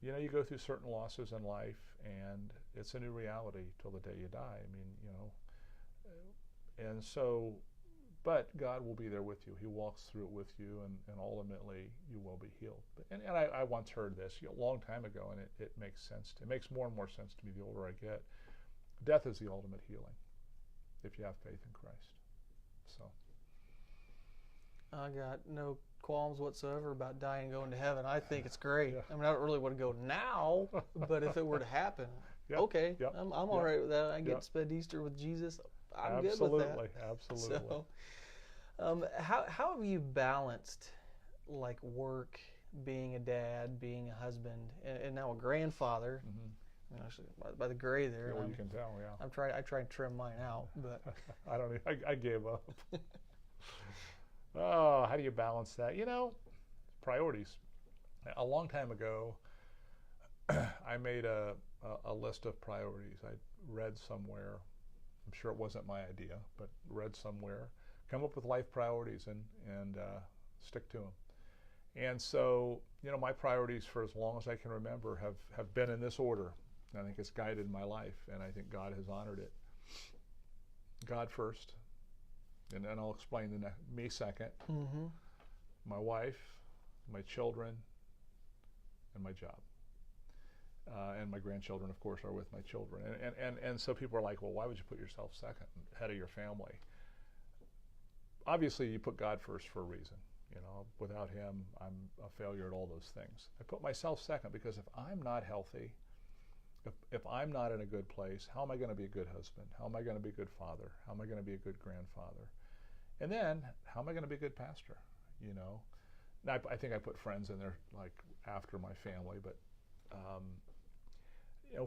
You know, you go through certain losses in life, and it's a new reality till the day you die. I mean, you know, and so But God will be there with you. He walks through it with you, and ultimately you will be healed. And I once heard this a long time ago, and it makes sense. It makes more and more sense to me the older I get. Death is the ultimate healing if you have faith in Christ. So I got no qualms whatsoever about dying and going to heaven. I think it's great. Yeah. I mean, I don't really want to go now, but if it were to happen, Yep. okay, Yep. I'm all right with that. I get Yep. to spend Easter with Jesus. I'm absolutely, good with that. absolutely. So, how have you balanced like work, being a dad, being a husband, and now a grandfather? Mm-hmm. I mean, actually, by the gray there, Yeah, well, you can tell. Yeah. I try and trim mine out, but I don't. I gave up. Oh, how do you balance that? Priorities. A long time ago, I made a list of priorities. I read somewhere. I'm sure it wasn't my idea, but read somewhere. Come up with life priorities and stick to them. And so, my priorities for as long as I can remember have been in this order. I think it's guided my life, and I think God has honored it. God first, and then I'll explain me second. mm-hmm. My wife, my children, and my job. And my grandchildren, of course, are with my children. And so people are like, well, why would you put yourself second, head of your family? Obviously, you put God first for a reason. Without him, I'm a failure at all those things. I put myself second because if I'm not healthy, if I'm not in a good place, how am I going to be a good husband? How am I going to be a good father? How am I going to be a good grandfather? And then, how am I going to be a good pastor? Now, I think I put friends in there like after my family, but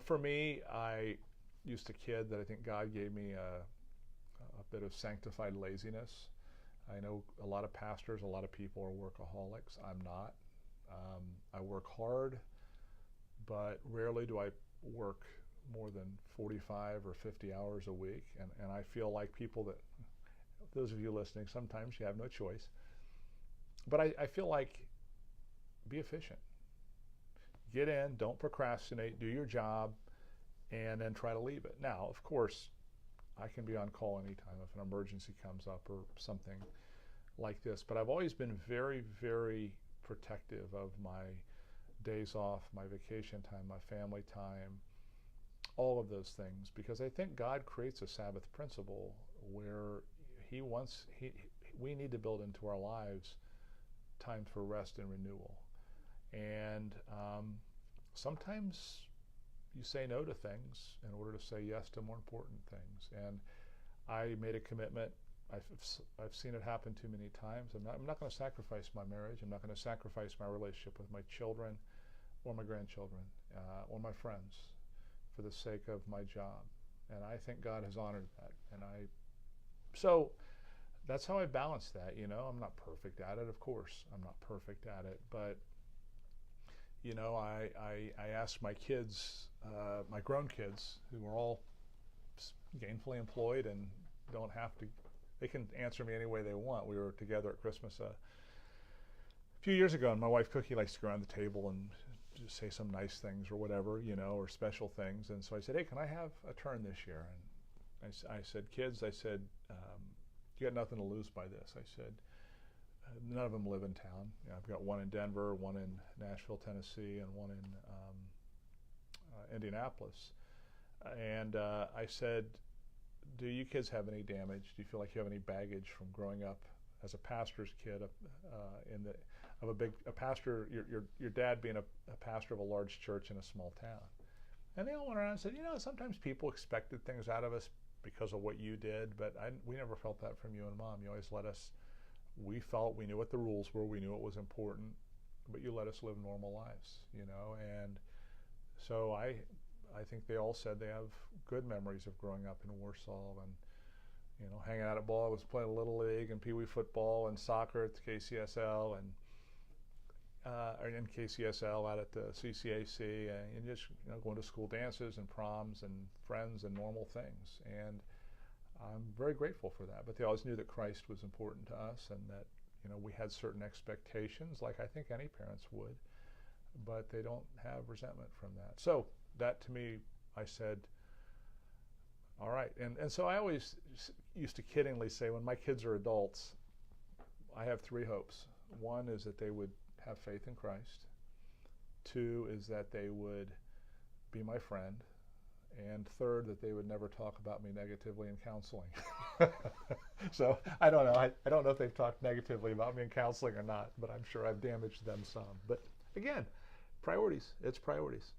for me, I used to kid that I think God gave me a bit of sanctified laziness. I know a lot of pastors, a lot of people are workaholics. I'm not. I work hard, but rarely do I work more than 45 or 50 hours a week. And I feel like people that, those of you listening, sometimes you have no choice. But I feel like be efficient. Get in, don't procrastinate, do your job, and then try to leave it. Now, of course, I can be on call anytime if an emergency comes up or something like this. But I've always been very, very protective of my days off, my vacation time, my family time, all of those things, because I think God creates a Sabbath principle where we need to build into our lives time for rest and renewal. And sometimes you say no to things in order to say yes to more important things. And I made a commitment. I've seen it happen too many times. I'm not going to sacrifice my marriage. I'm not going to sacrifice my relationship with my children or my grandchildren or my friends for the sake of my job. And I think God has honored that. So that's how I balance that. I'm not perfect at it, of course. I'm not perfect at it, but I asked my kids, my grown kids, who are all gainfully employed and don't have to, they can answer me any way they want. We were together at Christmas a few years ago, and my wife Cookie likes to go around the table and just say some nice things or whatever, or special things. And so I said, hey, can I have a turn this year? And I said, kids, you got nothing to lose by this. I said, none of them live in town. I've got one in Denver, one in Nashville, Tennessee, and one in Indianapolis. And I said, do you kids have any damage? Do you feel like you have any baggage from growing up as a pastor's kid your dad being a pastor of a large church in a small town? And they all went around and said, sometimes people expected things out of us because of what you did, but we never felt that from you and Mom. You always let us. We felt we knew what the rules were, we knew what was important, but you let us live normal lives, and so I think they all said they have good memories of growing up in Warsaw and, hanging out at ball. I was playing Little League and Pee Wee football and soccer at the KCSL or in KCSL out at the CCAC and just, going to school dances and proms and friends and normal things. And I'm very grateful for that, but they always knew that Christ was important to us and that, we had certain expectations, like I think any parents would, but they don't have resentment from that. So that to me, I said, All right. And so I always used to kiddingly say, when my kids are adults, I have three hopes. One is that they would have faith in Christ. Two is that they would be my friend. And third, that they would never talk about me negatively in counseling. So I don't know. I don't know if they've talked negatively about me in counseling or not, but I'm sure I've damaged them some. But again, priorities. It's priorities.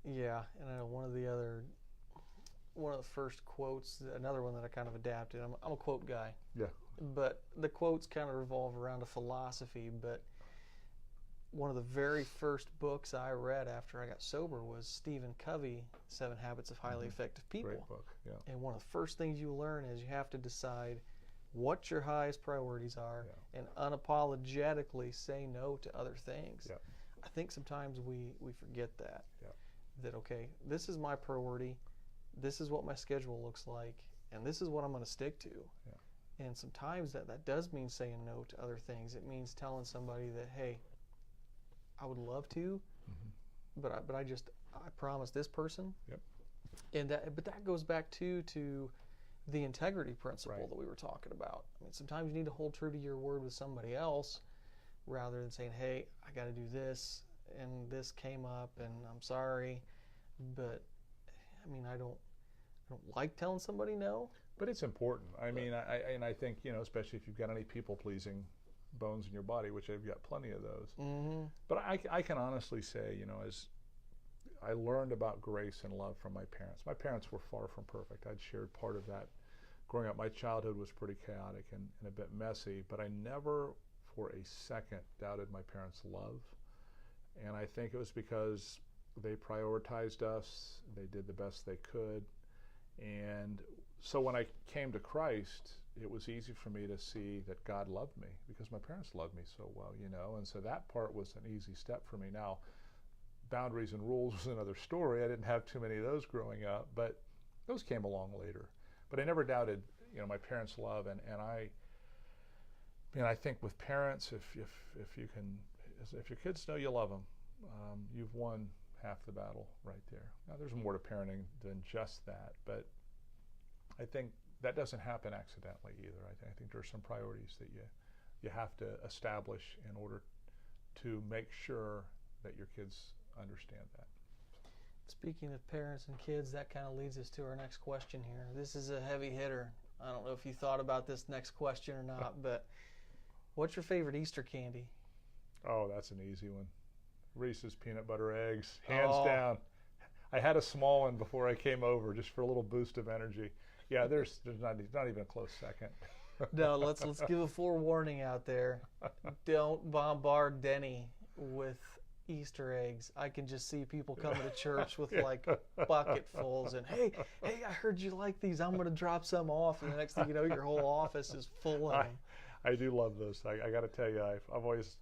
Yeah, and I know one of the first quotes, another one that I kind of adapted. I'm a quote guy. Yeah. But the quotes kind of revolve around a philosophy. But one of the very first books I read after I got sober was Stephen Covey, 7 Habits of Highly Effective People. Great book, yeah. And one of the first things you learn is you have to decide what your highest priorities are, and unapologetically say no to other things. Yeah. I think sometimes we forget that. Yeah. That, okay, this is my priority, this is what my schedule looks like, and this is what I'm going to stick to. Yeah. And sometimes that does mean saying no to other things. It means telling somebody that, hey, I would love to, but I promise this person. Yep. And that goes back to the integrity principle that we were talking about. I mean, sometimes you need to hold true to your word with somebody else, rather than saying, hey, I got to do this, and this came up, and I'm sorry, but I mean, I don't like telling somebody no. But it's important. I mean, I think, especially if you've got any people-pleasing bones in your body, which I've got plenty of those. Mm-hmm. But I can honestly say, as I learned about grace and love from my parents. My parents were far from perfect. I'd shared part of that growing up. My childhood was pretty chaotic and a bit messy, but I never for a second doubted my parents' love. And I think it was because they prioritized us. They did the best they could. And so when I came to Christ, it was easy for me to see that God loved me because my parents loved me so well, and so that part was an easy step for me. Now, boundaries and rules was another story. I didn't have too many of those growing up, but those came along later. But I never doubted, my parents' love, and I think with parents, if your kids know you love them, you've won half the battle right there. Now, there's more to parenting than just that, but I think that doesn't happen accidentally either. I think there's some priorities that you have to establish in order to make sure that your kids understand that. Speaking of parents and kids, that kind of leads us to our next question here. This is a heavy hitter. I don't know if you thought about this next question or not, but what's your favorite Easter candy? Oh, that's an easy one. Reese's peanut butter eggs, hands down. I had a small one before I came over just for a little boost of energy. Yeah, there's not even a close second. No, let's give a forewarning out there. Don't bombard Denny with Easter eggs. I can just see people coming to church with like bucketfuls and hey, I heard you like these. I'm going to drop some off, and the next thing you know, your whole office is full of them. I do love those. I got to tell you, I've always,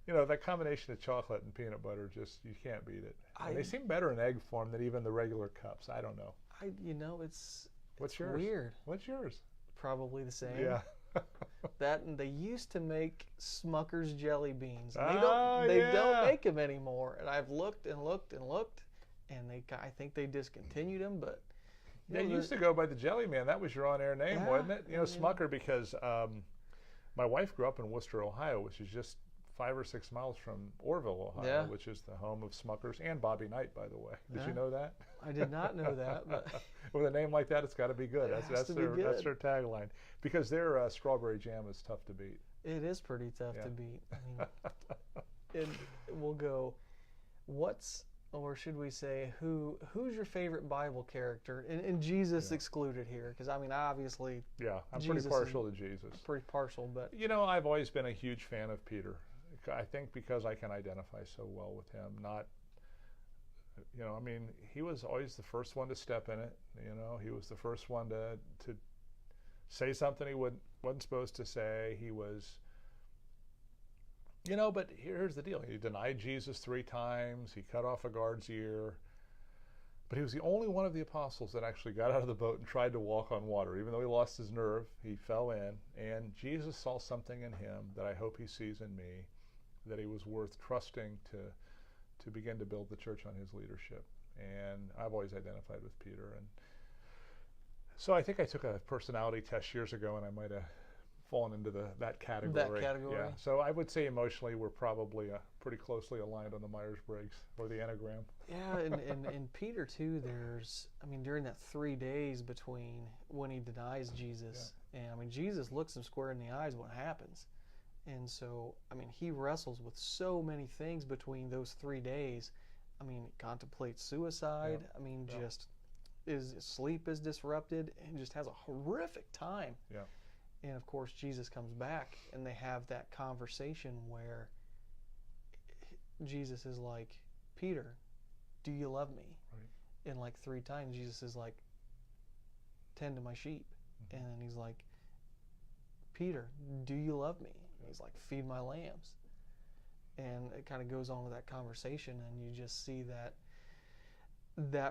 that combination of chocolate and peanut butter, just you can't beat it. And they seem better in egg form than even the regular cups. I don't know. What's yours? Weird. What's yours? Probably the same. Yeah. That, and they used to make Smucker's jelly beans. They don't make them anymore. And I've looked and looked and looked, and I think they discontinued them. But you used to go by the Jelly Man. That was your on-air name, wasn't it? Smucker, because my wife grew up in Worcester, Ohio, which is just 5 or 6 miles from Orrville, Ohio, which is the home of Smucker's and Bobby Knight, by the way. Did you know that? I did not know that. But with a name like that, it's got to be good. That's their tagline. Because their strawberry jam is tough to beat. It is pretty tough to beat. And we'll go, or should we say, who's your favorite Bible character? And Jesus excluded here, because obviously. Yeah, I'm pretty partial to Jesus. Pretty partial, but. I've always been a huge fan of Peter. I think because I can identify so well with him. He was always the first one to step in it. He was the first one to say something he wasn't supposed to say. He was, but here's the deal. He denied Jesus 3 times. He cut off a guard's ear. But he was the only one of the apostles that actually got out of the boat and tried to walk on water. Even though he lost his nerve, he fell in. And Jesus saw something in him that I hope he sees in me, that he was worth trusting to begin to build the church on his leadership. And I've always identified with Peter. And So I think I took a personality test years ago, and I might have fallen into that category. That category? Yeah. So I would say emotionally we're probably pretty closely aligned on the Myers-Briggs or the Enneagram. Yeah, and Peter too, during that 3 days between when he denies Jesus, and Jesus looks him square in the eyes what happens. And so, he wrestles with so many things between those 3 days. Contemplates suicide. Just his sleep is disrupted and just has a horrific time. Yeah. And of course, Jesus comes back and they have that conversation where Jesus is like, Peter, do you love me? Right. And like 3 times, Jesus is like, tend to my sheep. Mm-hmm. And then he's like, Peter, do you love me? And he's like, feed my lambs. And it kind of goes on with that conversation, and you just see that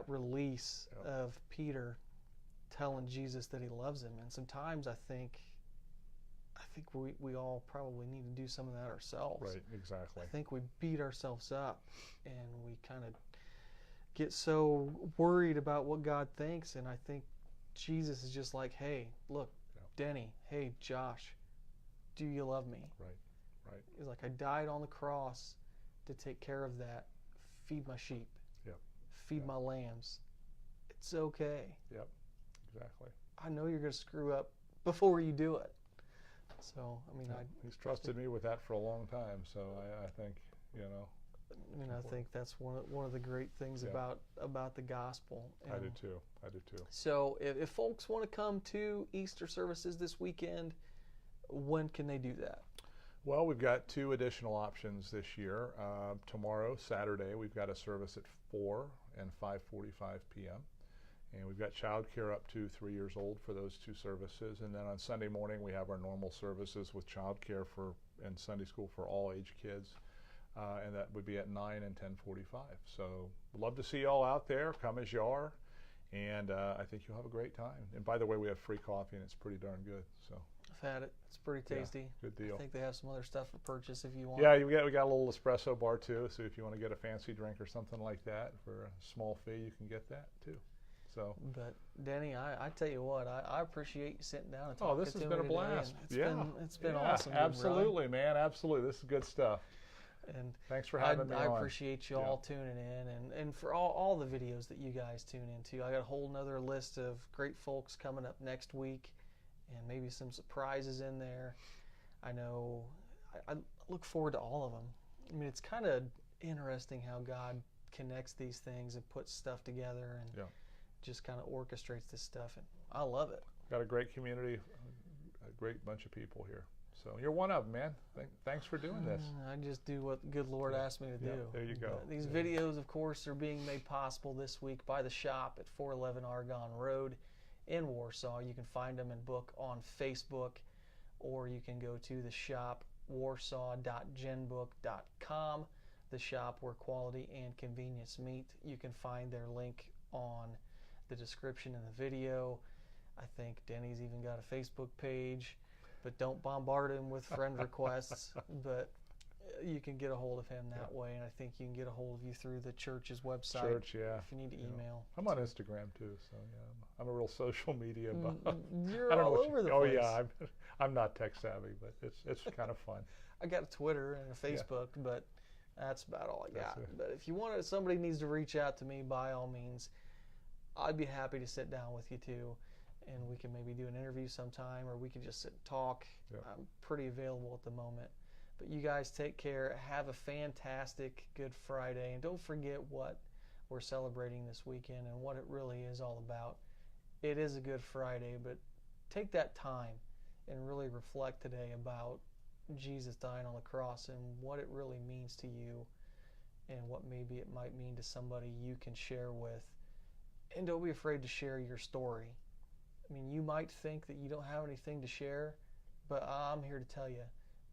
release of Peter telling Jesus that he loves him. And sometimes I think we all probably need to do some of that ourselves. Right, exactly. I think we beat ourselves up, and we kind of get so worried about what God thinks. And I think Jesus is just like, hey, look, Denny, hey, Josh, do you love me? Right. He's like, I died on the cross to take care of that. Feed my sheep. Yep. Feed my lambs. It's okay. Yep, exactly. I know you're going to screw up before you do it. So, he's trusted me with that for a long time. So I think, I think that's one of the great things about the gospel. And I do too. So if folks want to come to Easter services this weekend, when can they do that? Well, we've got 2 additional options this year. Tomorrow, Saturday, we've got a service at 4 and 5:45 p.m. And we've got childcare up to 3 years old for those 2 services. And then on Sunday morning, we have our normal services with childcare and Sunday school for all age kids. And that would be at 9 and 10:45. So we'd love to see you all out there. Come as you are. And I think you'll have a great time. And by the way, we have free coffee, and it's pretty darn good. So I've had it. It's pretty tasty. Yeah, good deal. I think they have some other stuff for purchase if you want. Yeah, we got a little espresso bar too. So if you want to get a fancy drink or something like that for a small fee, you can get that too. So. But Denny, I tell you what, I appreciate you sitting down and talking to me. Oh, this has been a blast. It's been awesome. Absolutely, man. Absolutely. This is good stuff. And thanks for having me on. I appreciate you all tuning in, and for all the videos that you guys tune into. I got a whole nother list of great folks coming up next week, and maybe some surprises in there. I know I look forward to all of them. It's kind of interesting how God connects these things and puts stuff together and just kind of orchestrates this stuff, and I love it. Got a great community, a great bunch of people here. So you're one of them, man. Thanks for doing this. I just do what the good Lord asked me to do. There you go. These videos, of course, are being made possible this week by the shop at 411 Argonne Road in Warsaw. You can find them and book on Facebook, or you can go to the shop, warsaw.genbook.com, the shop where quality and convenience meet. You can find their link on the description in the video. I think Denny's even got a Facebook page. But don't bombard him with friend requests. But you can get a hold of him that way, and I think you can get a hold of you through the church's website. Church, yeah. If you need to email. I'm on Instagram too, so I'm a real social media buff. You're all over the place. Oh yeah, I'm not tech savvy, but it's kind of fun. I got a Twitter and a Facebook, but that's about all I got. But if somebody needs to reach out to me, by all means, I'd be happy to sit down with you too. And we can maybe do an interview sometime, or we can just sit and talk. I'm pretty available at the moment. But you guys take care. Have a fantastic Good Friday. And don't forget what we're celebrating this weekend and what it really is all about. It is a Good Friday, but take that time and really reflect today about Jesus dying on the cross and what it really means to you and what maybe it might mean to somebody you can share with. And don't be afraid to share your story. You might think that you don't have anything to share, but I'm here to tell you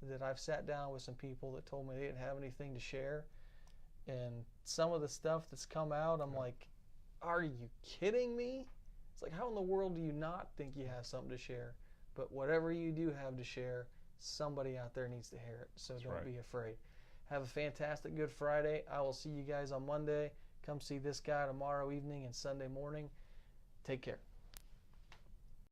that I've sat down with some people that told me they didn't have anything to share, and some of the stuff that's come out, I'm like, are you kidding me? It's like, how in the world do you not think you have something to share? But whatever you do have to share, somebody out there needs to hear it, so don't be afraid. Have a fantastic Good Friday. I will see you guys on Monday. Come see this guy tomorrow evening and Sunday morning. Take care.